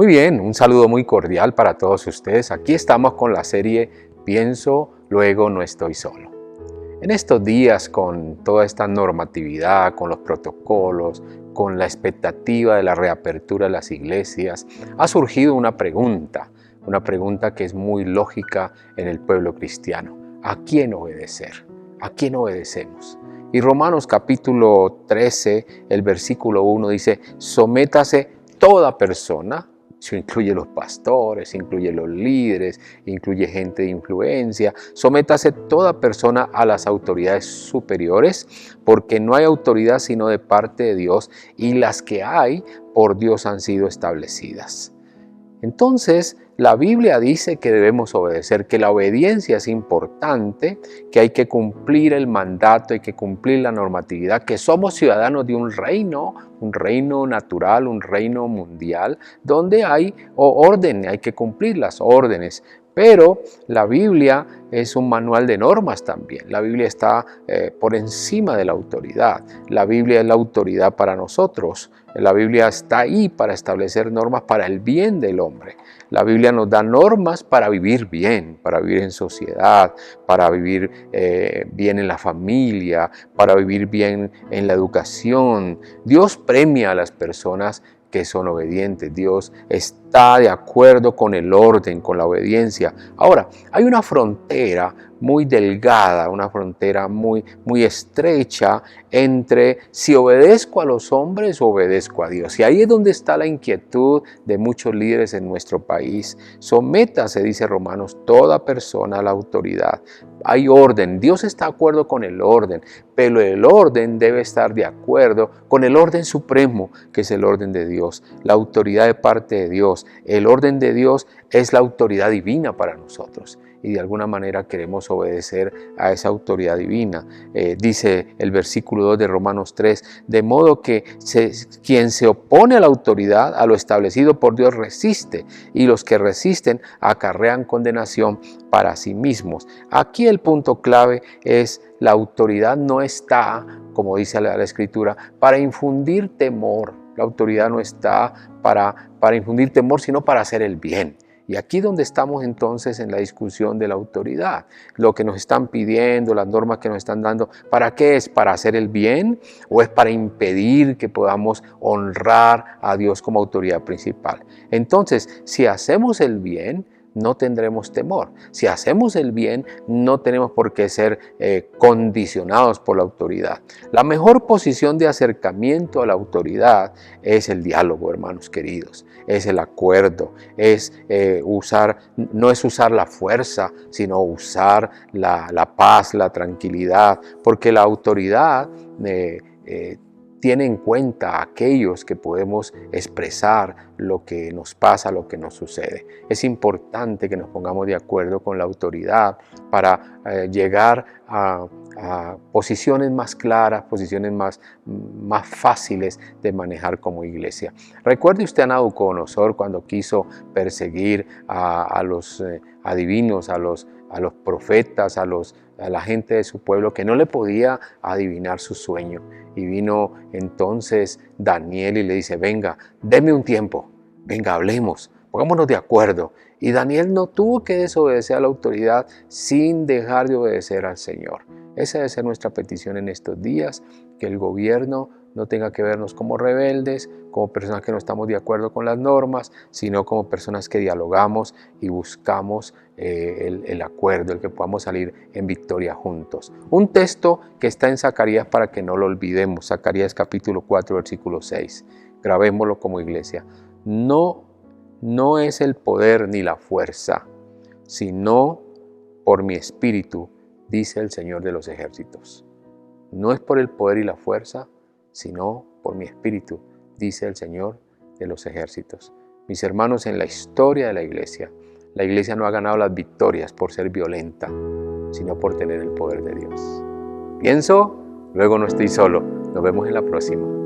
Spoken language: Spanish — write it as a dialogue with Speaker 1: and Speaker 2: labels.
Speaker 1: Muy bien, un saludo muy cordial para todos ustedes. Aquí estamos con la serie Pienso, luego no estoy solo. En estos días, con toda esta normatividad, con los protocolos, con la expectativa de la reapertura de las iglesias, ha surgido una pregunta que es muy lógica en el pueblo cristiano. ¿A quién obedecer? ¿A quién obedecemos? Y Romanos capítulo 13, el versículo 1 dice, sométase toda persona. Eso incluye los pastores, incluye los líderes, incluye gente de influencia. Sométase toda persona a las autoridades superiores, porque no hay autoridad sino de parte de Dios, y las que hay por Dios han sido establecidas. Entonces, la Biblia dice que debemos obedecer, que la obediencia es importante, que hay que cumplir el mandato, hay que cumplir la normatividad, que somos ciudadanos de un reino natural, un reino mundial, donde hay orden, hay que cumplir las órdenes. Pero la Biblia es un manual de normas también. La Biblia está por encima de la autoridad. La Biblia es la autoridad para nosotros. La Biblia está ahí para establecer normas para el bien del hombre. La Biblia nos da normas para vivir bien, para vivir en sociedad, para vivir bien en la familia, para vivir bien en la educación. Dios premia a las personas que son obedientes. Dios está de acuerdo con el orden, con la obediencia. Ahora, hay una frontera muy delgada, una frontera muy estrecha entre si obedezco a los hombres o obedezco a Dios. Y ahí es donde está la inquietud de muchos líderes en nuestro país. Sométase, dice Romanos, toda persona a la autoridad. Hay orden, Dios está de acuerdo con el orden, pero el orden debe estar de acuerdo con el orden supremo, que es el orden de Dios, la autoridad de parte de Dios. El orden de Dios es la autoridad divina para nosotros. Y de alguna manera queremos obedecer a esa autoridad divina. Dice el versículo 2 de Romanos 3, de modo que quien se opone a la autoridad, a lo establecido por Dios, resiste, y los que resisten acarrean condenación para sí mismos. Aquí el punto clave es la autoridad no está, como dice la Escritura, para infundir temor. La autoridad no está para infundir temor, sino para hacer el bien. Y aquí donde estamos entonces en la discusión de la autoridad, lo que nos están pidiendo, las normas que nos están dando, ¿para qué es? ¿Para hacer el bien o es para impedir que podamos honrar a Dios como autoridad principal? Entonces, si hacemos el bien, no tendremos temor. Si hacemos el bien, no tenemos por qué ser condicionados por la autoridad. La mejor posición de acercamiento a la autoridad es el diálogo, hermanos queridos. Es el acuerdo, no es usar la fuerza, sino usar la paz, la tranquilidad, porque la autoridad tiene en cuenta a aquellos que podemos expresar lo que nos pasa, lo que nos sucede. Es importante que nos pongamos de acuerdo con la autoridad para llegar a posiciones más claras, posiciones más fáciles de manejar como iglesia. Recuerde usted a Nabucodonosor cuando quiso perseguir a los adivinos, a los profetas, a la gente de su pueblo que no le podía adivinar su sueño. Y vino entonces Daniel y le dice, venga, deme un tiempo, venga, hablemos, pongámonos de acuerdo. Y Daniel no tuvo que desobedecer a la autoridad sin dejar de obedecer al Señor. Esa debe ser nuestra petición en estos días, que el gobierno no tenga que vernos como rebeldes, como personas que no estamos de acuerdo con las normas, sino como personas que dialogamos y buscamos el acuerdo, el que podamos salir en victoria juntos. Un texto que está en Zacarías para que no lo olvidemos, Zacarías capítulo 4, versículo 6. Grabémoslo como iglesia. No es el poder ni la fuerza, sino por mi espíritu, dice el Señor de los ejércitos. No es por el poder y la fuerza, sino por mi espíritu, dice el Señor de los ejércitos. Mis hermanos, en la historia de la iglesia no ha ganado las victorias por ser violenta, sino por tener el poder de Dios. Pienso, luego no estoy solo. Nos vemos en la próxima.